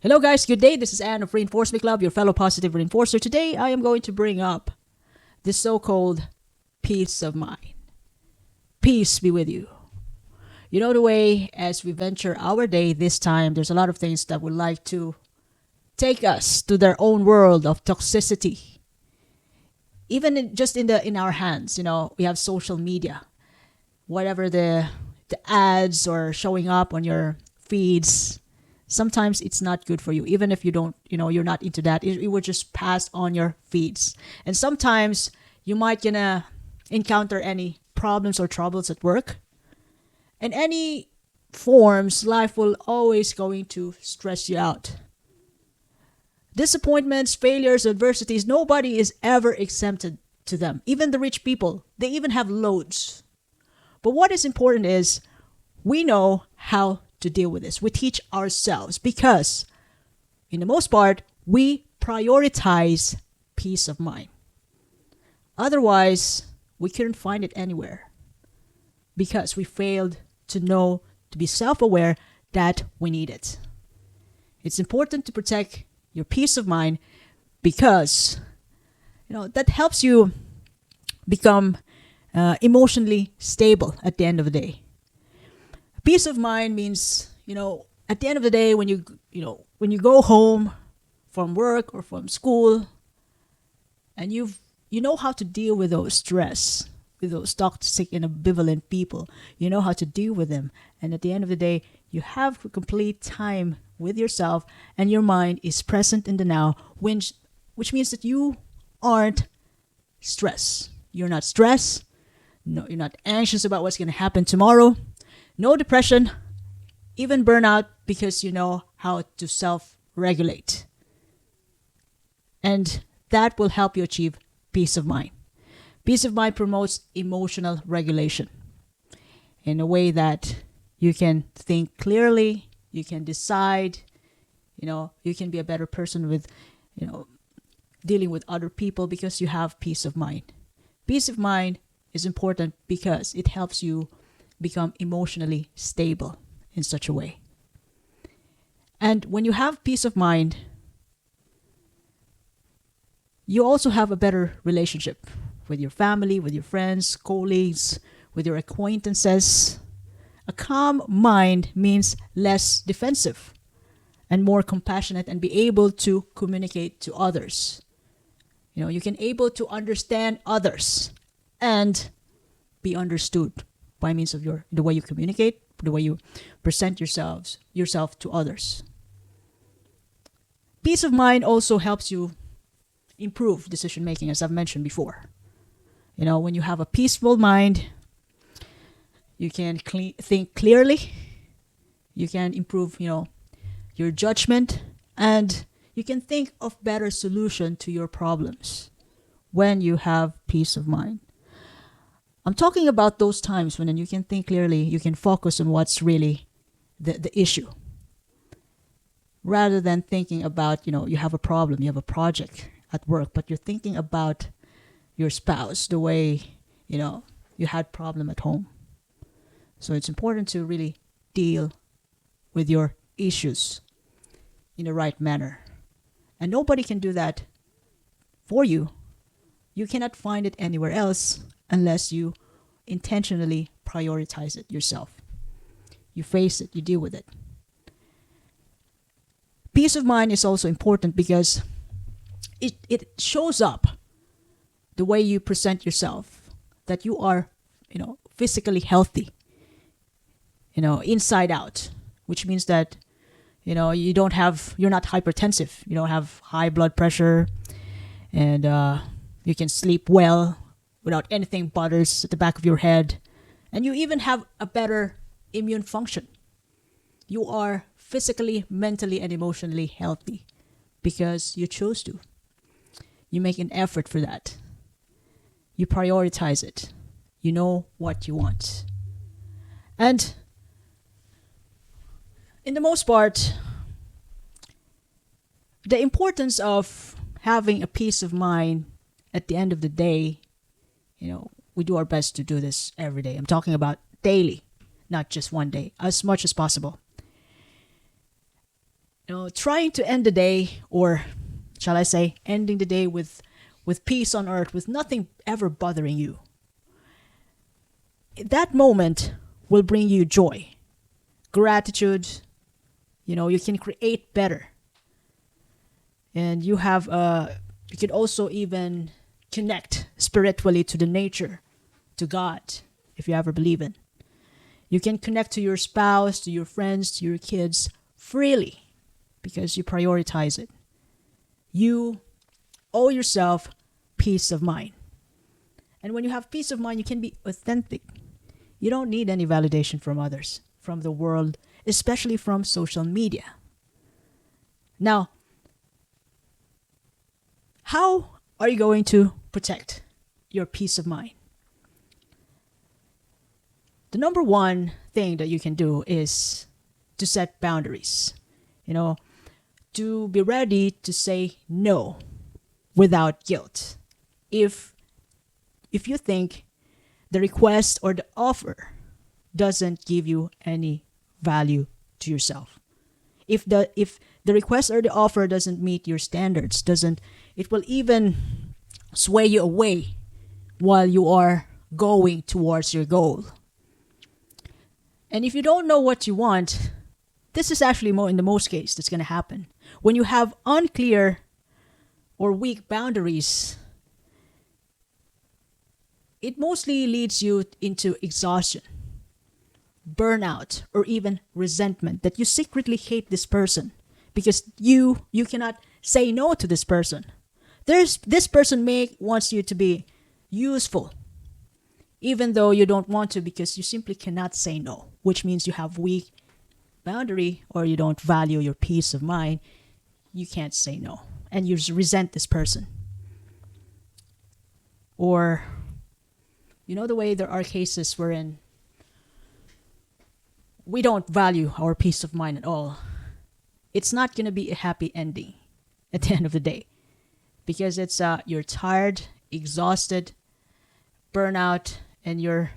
Hello, guys. Good day. This is Anne of Reinforcement Club, your fellow positive reinforcer. Today, I am going to bring up the so called peace of mind. Peace be with you. You know, the way as we venture our day this time, there's a lot of things that would like to take us to their own world of toxicity. Even just in our hands, we have social media. Whatever the ads or showing up on your feeds, sometimes it's not good for you. Even if you don't, you're not into that, it will just pass on your feeds. And sometimes you might gonna encounter any problems or troubles at work. In any forms, life will always going to stress you out. Disappointments, failures, adversities, nobody is ever exempted to them. Even the rich people, they even have loads. But what is important is we know how to deal with this. We teach ourselves because, in the most part, we prioritize peace of mind. Otherwise, we couldn't find it anywhere because we failed to know, to be self-aware that we need it. It's important to protect your peace of mind because, that helps you become emotionally stable at the end of the day. Peace of mind means, at the end of the day, when you go home from work or from school, and you know how to deal with those stress, with those toxic and ambivalent people. You know how to deal with them, and at the end of the day, you have complete time with yourself, and your mind is present in the now, which means that you aren't stressed. You're not stressed. No, you're not anxious about what's going to happen tomorrow. No depression, even burnout, because you know how to self-regulate. And that will help you achieve peace of mind. Peace of mind promotes emotional regulation in a way that you can think clearly, you can decide, you can be a better person with, dealing with other people because you have peace of mind. Peace of mind is important because it helps you become emotionally stable in such a way. And when you have peace of mind, you also have a better relationship with your family, with your friends, colleagues, with your acquaintances. A calm mind means less defensive and more compassionate and be able to communicate to others. You can able to understand others and be understood by means of the way you communicate, the way you present yourself to others. Peace of mind also helps you improve decision making, as I've mentioned before. When you have a peaceful mind, you can think clearly. You can improve, your judgment, and you can think of better solution to your problems when you have peace of mind. I'm talking about those times when you can think clearly, you can focus on what's really the issue. Rather than thinking about, you have a problem, you have a project at work, but you're thinking about your spouse, the way, you had problem at home. So it's important to really deal with your issues in the right manner. And nobody can do that for you. You cannot find it anywhere else unless you intentionally prioritize it yourself. You face it, you deal with it. Peace of mind is also important because it shows up the way you present yourself, that you are, physically healthy, inside out, which means that, you're not hypertensive, you don't have high blood pressure, and you can sleep well without anything bothers at the back of your head, and you even have a better immune function. You are physically, mentally, and emotionally healthy because you chose to. You make an effort for that. You prioritize it. You know what you want. And in the most part, the importance of having a peace of mind at the end of the day, we do our best to do this every day. I'm talking about daily, not just one day, as much as possible. Trying to end the day, or shall I say, ending the day with peace on earth, with nothing ever bothering you. That moment will bring you joy, gratitude. You can create better, and you can also even connect spiritually to the nature, to God, if you ever believe in. You can connect to your spouse, to your friends, to your kids freely because you prioritize it. You owe yourself peace of mind. And when you have peace of mind, you can be authentic. You don't need any validation from others, from the world, especially from social media. Now, how are you going to protect your peace of mind? The number one thing that you can do is to set boundaries. To be ready to say no without guilt. If you think the request or the offer doesn't give you any value to yourself. If the request or the offer doesn't meet your standards, it will even sway you away while you are going towards your goal. And if you don't know what you want, this is actually in the most case that's going to happen. When you have unclear or weak boundaries, it mostly leads you into exhaustion, burnout, or even resentment that you secretly hate this person because you cannot say no to this person. This person wants you to be useful, even though you don't want to because you simply cannot say no, which means you have weak boundary or you don't value your peace of mind. You can't say no and you resent this person. Or the way there are cases wherein we don't value our peace of mind at all. It's not going to be a happy ending at the end of the day because it's you're tired, exhausted, burnout, and your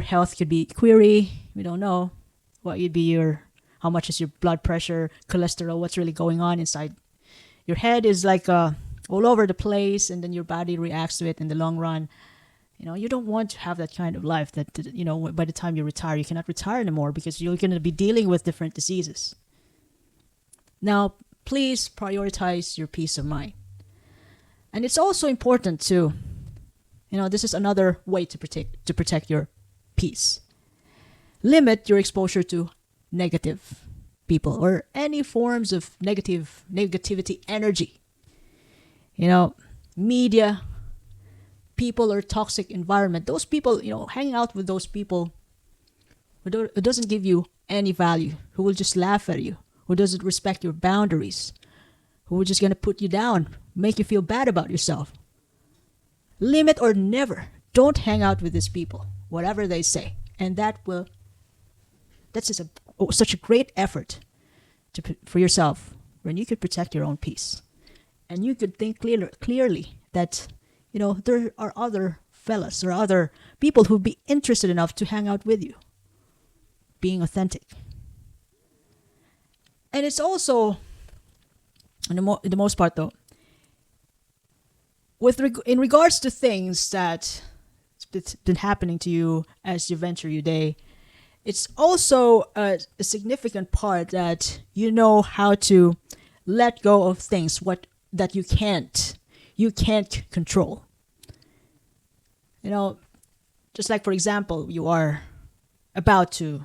health could be query. We don't know what you'd be how much is your blood pressure, cholesterol, what's really going on inside. Your head is like all over the place, and then your body reacts to it in the long run. You don't want to have that kind of life that, by the time you retire, you cannot retire anymore because you're going to be dealing with different diseases. Now, please prioritize your peace of mind. And it's also important to, this is another way to protect your peace. Limit your exposure to negative people or any forms of negativity energy. Media, people, or toxic environment. Those people, hanging out with those people who doesn't give you any value, who will just laugh at you, who doesn't respect your boundaries, who are just going to put you down, make you feel bad about yourself. Limit or never. Don't hang out with these people, whatever they say. And that's just such a great effort for yourself when you could protect your own peace. And you could think clearly that, there are other fellas or other people who'd be interested enough to hang out with you. Being authentic. And it's also, in the most part though, in regards to things that's been happening to you as you venture your day, it's also a significant part that you know how to let go of things that you can't control. Just like, for example, you are about to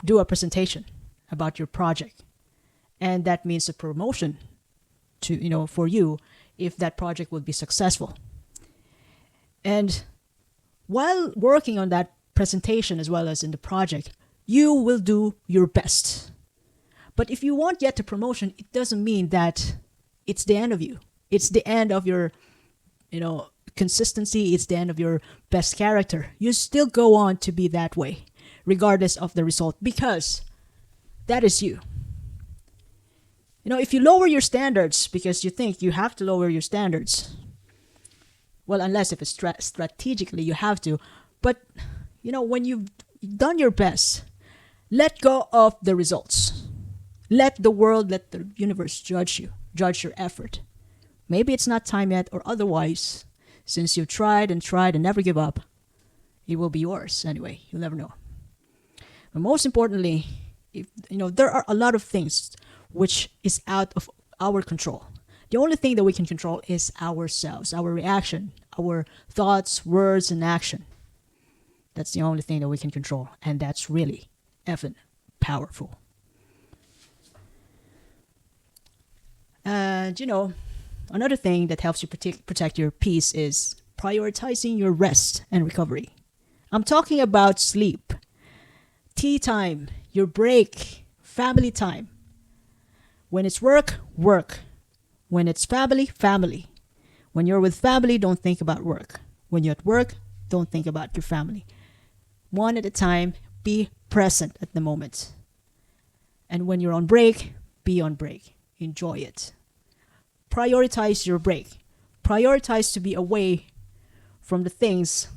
do a presentation about your project, and that means a promotion for you if that project will be successful. And while working on that presentation as well as in the project, you will do your best. But if you won't get the promotion, it doesn't mean that it's the end of you. It's the end of your, consistency. It's the end of your best character. You still go on to be that way, regardless of the result, because that is you. If you lower your standards because you think you have to lower your standards, well, unless if it's strategically you have to, but when you've done your best, Let go of the results. Let the world, let the universe judge you, judge your effort. Maybe it's not time yet, or otherwise, since you've tried and never give up, it will be yours anyway. You'll never know. But most importantly, if there are a lot of things which is out of our control. The only thing that we can control is ourselves, our reaction, our thoughts, words, and action. That's the only thing that we can control, and that's really effing powerful. And another thing that helps you protect your peace is prioritizing your rest and recovery. I'm talking about sleep, tea time, your break, family time. When it's work, work. When it's family, family. When you're with family, don't think about work. When you're at work, don't think about your family. One at a time, be present at the moment. And when you're on break, be on break. Enjoy it. Prioritize your break. Prioritize to be away from the things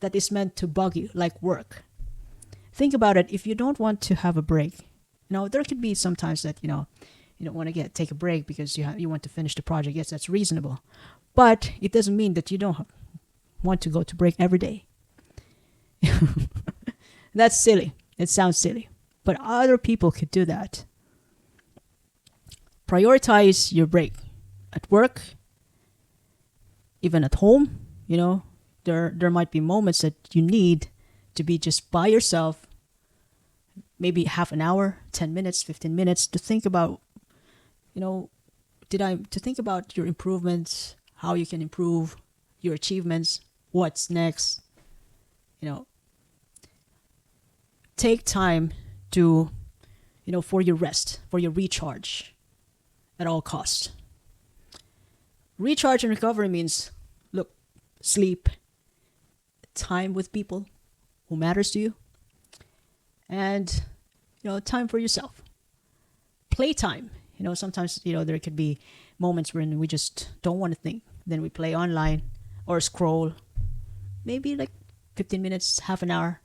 that is meant to bug you, like work. Think about it. If you don't want to have a break, there could be sometimes that, you don't want to take a break because you want to finish the project. Yes, that's reasonable. But it doesn't mean that you don't want to go to break every day. That's silly. It sounds silly. But other people could do that. Prioritize your break. At work, even at home, there might be moments that you need to be just by yourself, maybe half an hour, 10 minutes, 15 minutes to think about, to think about your improvements, how you can improve your achievements, what's next. Take time to, for your rest, for your recharge at all costs. Recharge and recovery means, sleep, time with people who matters to you, and, time for yourself. Playtime. Sometimes, there could be moments when we just don't want to think. Then we play online or scroll. Maybe like 15 minutes, half an hour.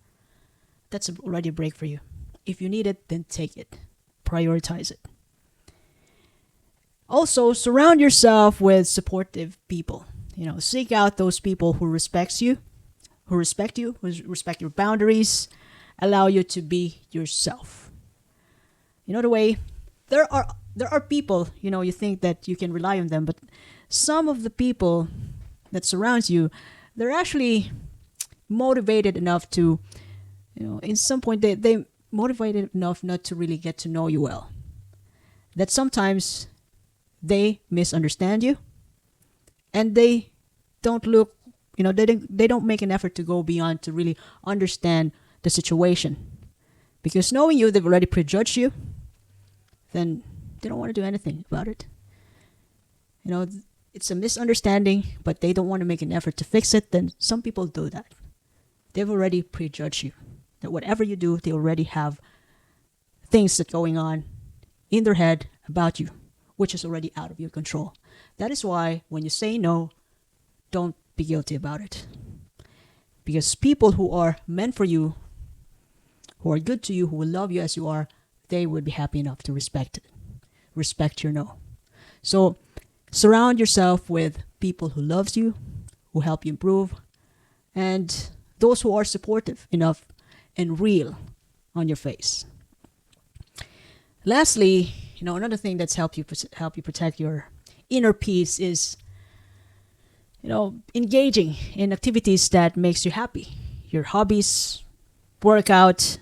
That's already a break for you. If you need it, then take it. Prioritize it. Also, surround yourself with supportive people. Seek out those people who respect you, who respect your boundaries, allow you to be yourself. The way there are people, you think that you can rely on them, but some of the people that surrounds you, they're actually motivated enough to, in some point they motivated enough not to really get to know you well. That sometimes they misunderstand you, and they don't look, they don't make an effort to go beyond to really understand the situation. Because knowing you, they've already prejudged you, then they don't want to do anything about it. It's a misunderstanding, but they don't want to make an effort to fix it. Then some people do that. They've already prejudged you. That whatever you do, they already have things that going on in their head about you, which is already out of your control. That is why when you say no, don't be guilty about it. Because people who are meant for you, who are good to you, who will love you as you are, they would be happy enough to respect it. Respect your no. So surround yourself with people who loves you, who help you improve, and those who are supportive enough and real on your face. Lastly, another thing that's help you protect your inner peace is, engaging in activities that makes you happy. Your hobbies, workout,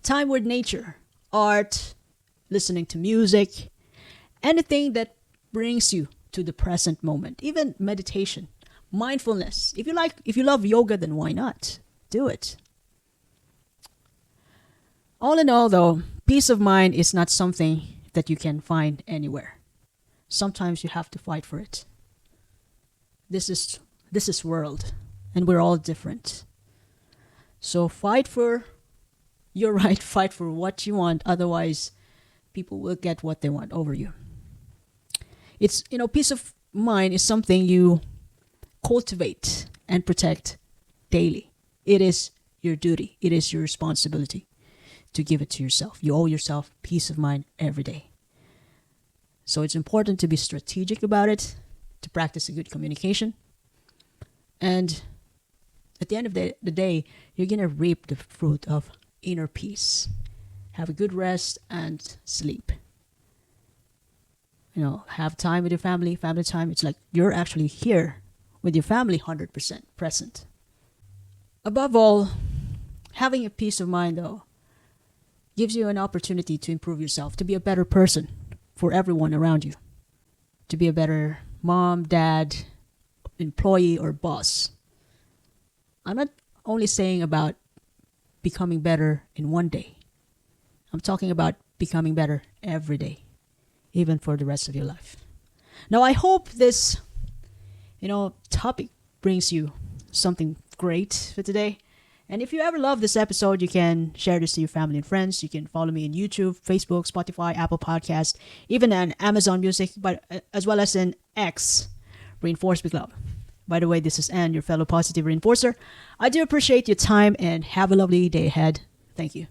time with nature, art, listening to music, anything that brings you to the present moment. Even meditation, mindfulness. If you love yoga, then why not? Do it. All in all, though, peace of mind is not something that you can find anywhere. Sometimes you have to fight for it. This is world, and we're all different. So fight for your right, fight for what you want. Otherwise, people will get what they want over you. It's, peace of mind is something you cultivate and protect daily. It is your duty. It is your responsibility to give it to yourself. You owe yourself peace of mind every day. So it's important to be strategic about it, to practice a good communication. And at the end of the day, you're going to reap the fruit of inner peace. Have a good rest and sleep. Have time with your family time. It's like you're actually here with your family 100% present. Above all, having a peace of mind, though, gives you an opportunity to improve yourself, to be a better person for everyone around you, to be a better mom, dad, employee, or boss. I'm not only saying about becoming better in one day. I'm talking about becoming better every day, even for the rest of your life. Now, I hope this, topic brings you something great for today. And if you ever love this episode, you can share this to your family and friends. You can follow me on YouTube, Facebook, Spotify, Apple Podcast, even on Amazon Music, but as well as in X, Reinforcement Club. By the way, this is Anne, your fellow positive reinforcer. I do appreciate your time and have a lovely day ahead. Thank you.